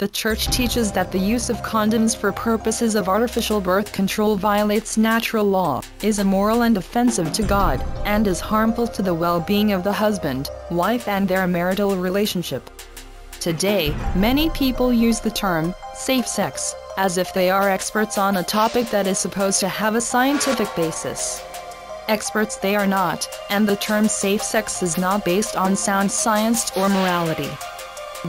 The Church teaches that the use of condoms for purposes of artificial birth control violates natural law, is immoral and offensive to God, and is harmful to the well-being of the husband, wife and their marital relationship. Today, many people use the term safe sex as if they are experts on a topic that is supposed to have a scientific basis. Experts they are not, and the term safe sex is not based on sound science or morality.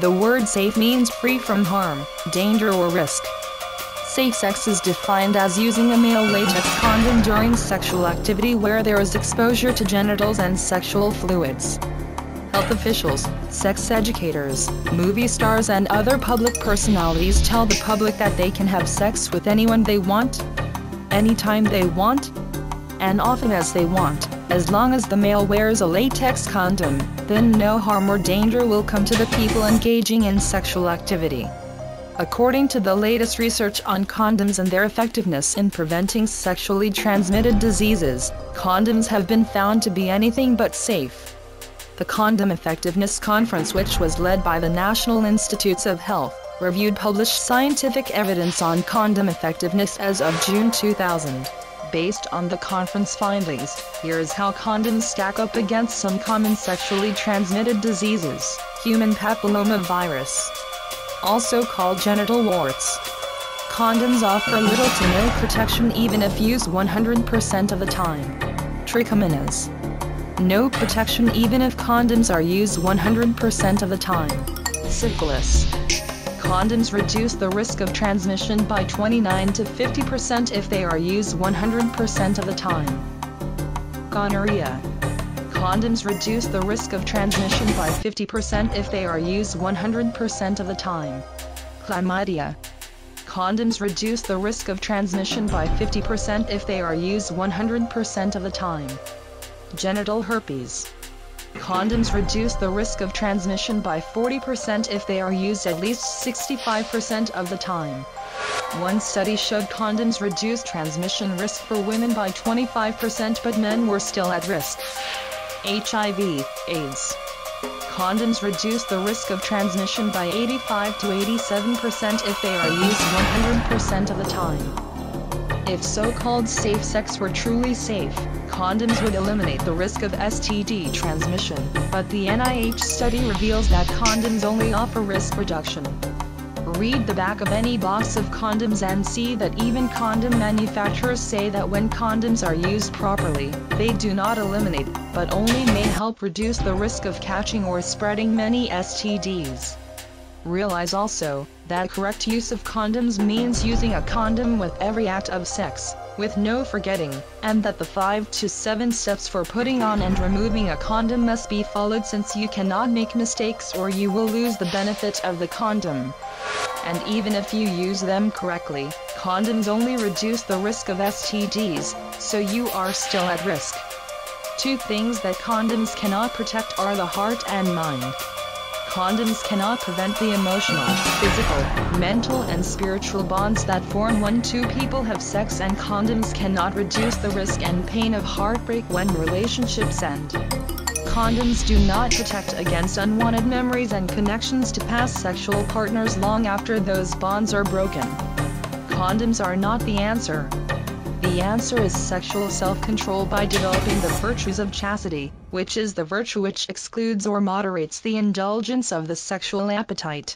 The word safe means free from harm, danger or risk. Safe sex is defined as using a male latex condom during sexual activity where there is exposure to genitals and sexual fluids. Health officials, sex educators, movie stars and other public personalities tell the public that they can have sex with anyone they want, anytime they want, and often as they want, as long as the male wears a latex condom, then no harm or danger will come to the people engaging in sexual activity. According to the latest research on condoms and their effectiveness in preventing sexually transmitted diseases, condoms have been found to be anything but safe. The Condom Effectiveness Conference, which was led by the National Institutes of Health, reviewed published scientific evidence on condom effectiveness as of June 2000. Based on the conference findings, here is how condoms stack up against some common sexually transmitted diseases: human papillomavirus, also called genital warts. Condoms offer little to no protection even if used 100% of the time. Trichomonas. No protection even if condoms are used 100% of the time. Syphilis. Condoms reduce the risk of transmission by 29 to 50% if they are used 100% of the time. Gonorrhea. Condoms reduce the risk of transmission by 50% if they are used 100% of the time. Chlamydia. Condoms reduce the risk of transmission by 50% if they are used 100% of the time. Genital herpes. Condoms reduce the risk of transmission by 40% if they are used at least 65% of the time. One study showed condoms reduced transmission risk for women by 25%, but men were still at risk. HIV/AIDS. Condoms reduce the risk of transmission by 85 to 87% if they are used 100% of the time. If so-called safe sex were truly safe, condoms would eliminate the risk of STD transmission, but the NIH study reveals that condoms only offer risk reduction. Read the back of any box of condoms and see that even condom manufacturers say that when condoms are used properly, they do not eliminate, but only may help reduce the risk of catching or spreading many STDs. Realize also that correct use of condoms means using a condom with every act of sex, with no forgetting, and that the 5 to 7 steps for putting on and removing a condom must be followed, since you cannot make mistakes or you will lose the benefit of the condom. And even if you use them correctly, condoms only reduce the risk of STDs, so you are still at risk. 2 things that condoms cannot protect are the heart and mind. Condoms cannot prevent the emotional, physical, mental and spiritual bonds that form when 2 people have sex, and condoms cannot reduce the risk and pain of heartbreak when relationships end. Condoms do not protect against unwanted memories and connections to past sexual partners long after those bonds are broken. Condoms are not the answer. The answer is sexual self-control by developing the virtues of chastity, which is the virtue which excludes or moderates the indulgence of the sexual appetite.